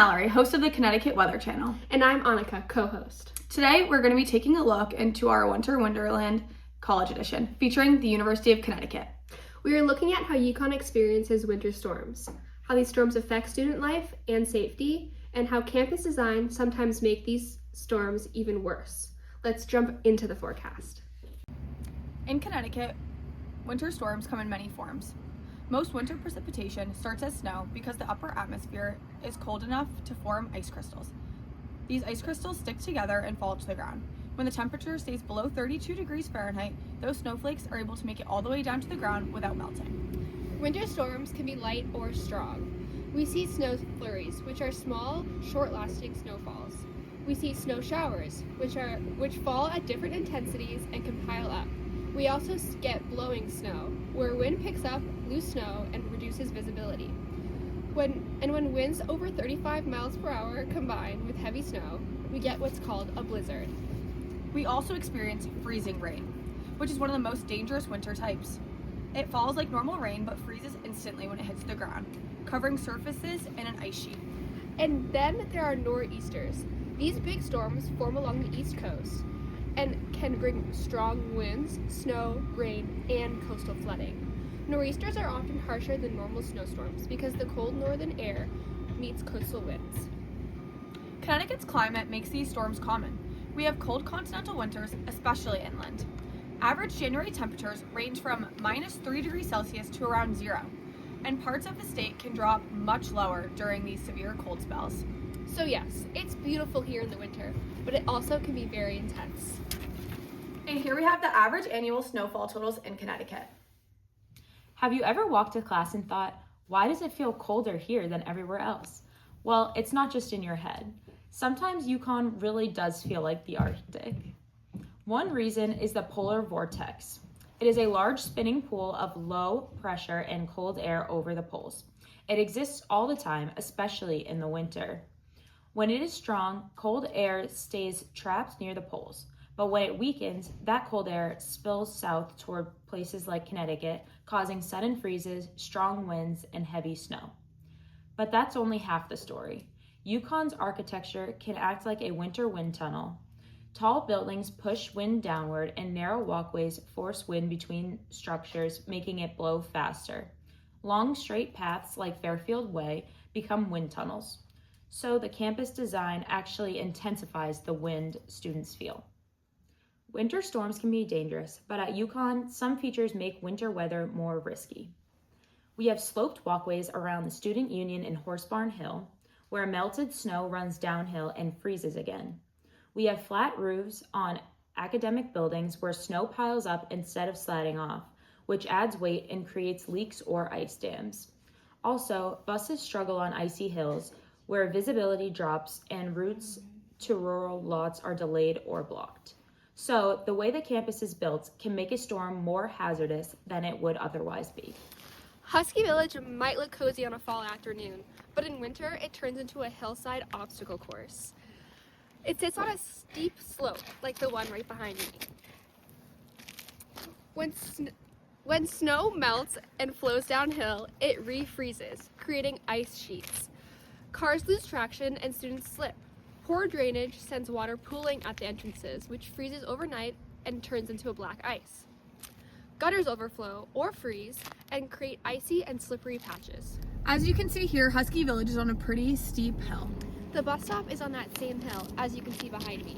Mallory, host of the Connecticut Weather Channel. And I'm Annika, co-host. Today, we're going to be taking a look into our Winter Wonderland College Edition, featuring the University of Connecticut. We are looking at how UConn experiences winter storms, how these storms affect student life and safety, and how campus design sometimes make these storms even worse. Let's jump into the forecast. In Connecticut, winter storms come in many forms. Most winter precipitation starts as snow because the upper atmosphere is cold enough to form ice crystals. These ice crystals stick together and fall to the ground. When the temperature stays below 32 degrees Fahrenheit, those snowflakes are able to make it all the way down to the ground without melting. Winter storms can be light or strong. We see snow flurries, which are small, short-lasting snowfalls. We see snow showers, which fall at different intensities and can pile up. We also get blowing snow, where wind picks up loose snow and reduces visibility. When winds over 35 miles per hour combine with heavy snow, we get what's called a blizzard. We also experience freezing rain, which is one of the most dangerous winter types. It falls like normal rain but freezes instantly when it hits the ground, covering surfaces in an ice sheet. And then there are nor'easters. These big storms form along the East Coast and can bring strong winds, snow, rain, and coastal flooding. Nor'easters are often harsher than normal snowstorms because the cold northern air meets coastal winds. Connecticut's climate makes these storms common. We have cold continental winters, especially inland. Average January temperatures range from -3 degrees Celsius to around 0, and parts of the state can drop much lower during these severe cold spells. So yes, it's beautiful here in the winter, but it also can be very intense. And here we have the average annual snowfall totals in Connecticut. Have you ever walked to class and thought, why does it feel colder here than everywhere else? Well, it's not just in your head. Sometimes UConn really does feel like the Arctic. One reason is the polar vortex. It is a large spinning pool of low pressure and cold air over the poles. It exists all the time, especially in the winter. When it is strong, cold air stays trapped near the poles. But when it weakens, that cold air spills south toward places like Connecticut, causing sudden freezes, strong winds, and heavy snow. But that's only half the story. UConn's architecture can act like a winter wind tunnel. Tall buildings push wind downward, and narrow walkways force wind between structures, making it blow faster. Long, straight paths like Fairfield Way become wind tunnels. So the campus design actually intensifies the wind students feel. Winter storms can be dangerous, but at UConn, some features make winter weather more risky. We have sloped walkways around the Student Union in Horsebarn Hill, where melted snow runs downhill and freezes again. We have flat roofs on academic buildings where snow piles up instead of sliding off, which adds weight and creates leaks or ice dams. Also, buses struggle on icy hills where visibility drops and routes to rural lots are delayed or blocked. So, the way the campus is built can make a storm more hazardous than it would otherwise be. Husky Village might look cozy on a fall afternoon, but in winter it turns into a hillside obstacle course. It sits on a steep slope, like the one right behind me. When snow melts and flows downhill, it refreezes, creating ice sheets. Cars lose traction and students slip. Poor drainage sends water pooling at the entrances, which freezes overnight and turns into a black ice. Gutters overflow or freeze and create icy and slippery patches. As you can see here, Husky Village is on a pretty steep hill. The bus stop is on that same hill, as you can see behind me,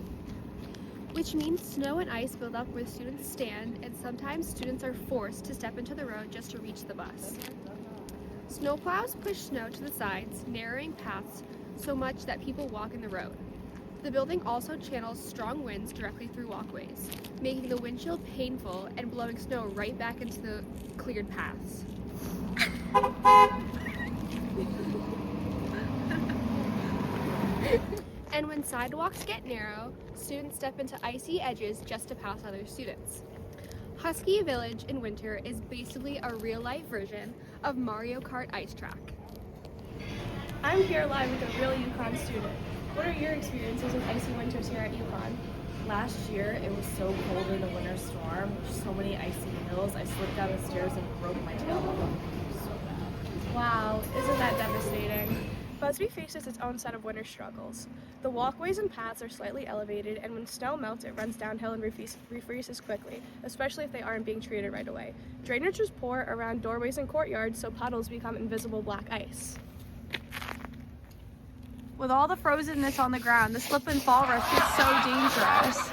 which means snow and ice build up where students stand, and sometimes students are forced to step into the road just to reach the bus. Snowplows push snow to the sides, narrowing paths so much that people walk in the road. The building also channels strong winds directly through walkways, making the wind chill painful and blowing snow right back into the cleared paths. And when sidewalks get narrow, students step into icy edges just to pass other students. Husky Village in winter is basically a real-life version of Mario Kart Ice Track. I'm here live with a real UConn student. What are your experiences with icy winters here at UConn? Last year, it was so cold in the winter storm, so many icy hills. I slipped down the stairs and broke my tailbone. So bad. Wow, isn't that devastating? Busby faces its own set of winter struggles. The walkways and paths are slightly elevated, and when snow melts, it runs downhill and refreezes quickly, especially if they aren't being treated right away. Drainage is poor around doorways and courtyards, so puddles become invisible black ice. With all the frozenness on the ground, the slip and fall risk is so dangerous.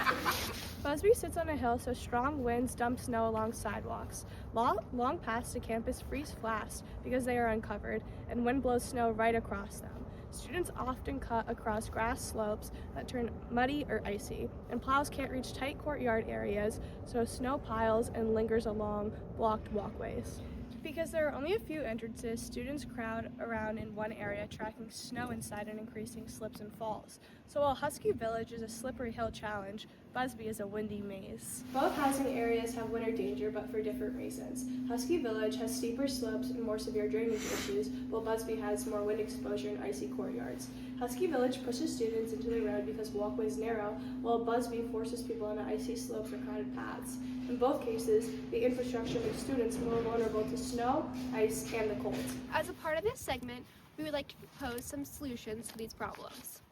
Busby sits on a hill, so strong winds dump snow along sidewalks. Long paths to campus freeze fast because they are uncovered, and wind blows snow right across them. Students often cut across grass slopes that turn muddy or icy, and plows can't reach tight courtyard areas, so snow piles and lingers along blocked walkways. Because there are only a few entrances, students crowd around in one area, tracking snow inside and increasing slips and falls. So while Husky Village is a slippery hill challenge, Busby is a windy maze. Both housing areas have winter danger, but for different reasons. Husky Village has steeper slopes and more severe drainage issues, while Busby has more wind exposure and icy courtyards. Husky Village pushes students into the road because walkways narrow, while Busby forces people onto icy slopes or crowded paths. In both cases, the infrastructure makes students more vulnerable to snow, ice, and the cold. As a part of this segment, we would like to propose some solutions to these problems.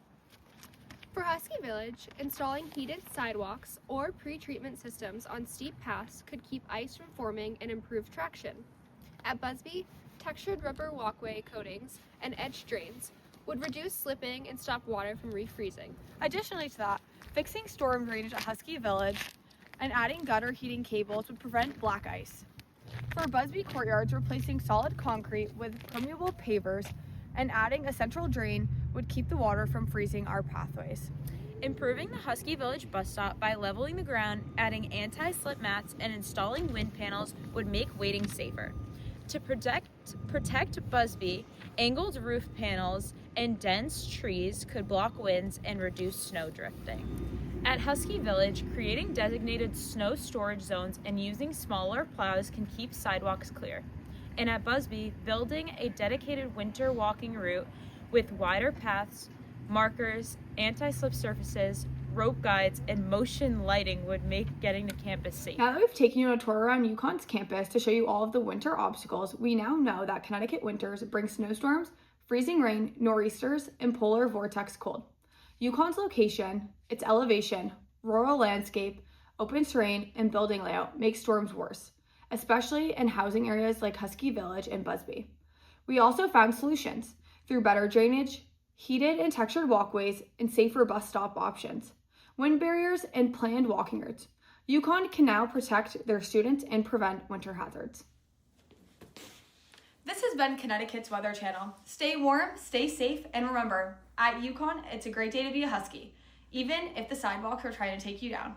For Husky Village, installing heated sidewalks or pre-treatment systems on steep paths could keep ice from forming and improve traction. At Busby, textured rubber walkway coatings and edge drains would reduce slipping and stop water from refreezing. Additionally to that, fixing storm drainage at Husky Village and adding gutter heating cables would prevent black ice. For Busby courtyards, replacing solid concrete with permeable pavers and adding a central drain would keep the water from freezing our pathways. Improving the Husky Village bus stop by leveling the ground, adding anti-slip mats, and installing wind panels would make waiting safer. To protect Busby, angled roof panels and dense trees could block winds and reduce snow drifting. At Husky Village, creating designated snow storage zones and using smaller plows can keep sidewalks clear. And at Busby, building a dedicated winter walking route with wider paths, markers, anti-slip surfaces, rope guides, and motion lighting would make getting to campus safe. Now that we've taken you on a tour around UConn's campus to show you all of the winter obstacles, we now know that Connecticut winters bring snowstorms, freezing rain, nor'easters, and polar vortex cold. UConn's location, its elevation, rural landscape, open terrain, and building layout make storms worse, especially in housing areas like Husky Village and Busby. We also found solutions through better drainage, heated and textured walkways, and safer bus stop options, wind barriers, and planned walking routes. UConn can now protect their students and prevent winter hazards. This has been Connecticut's Weather Channel. Stay warm, stay safe, and remember, at UConn, it's a great day to be a Husky, even if the sidewalks are trying to take you down.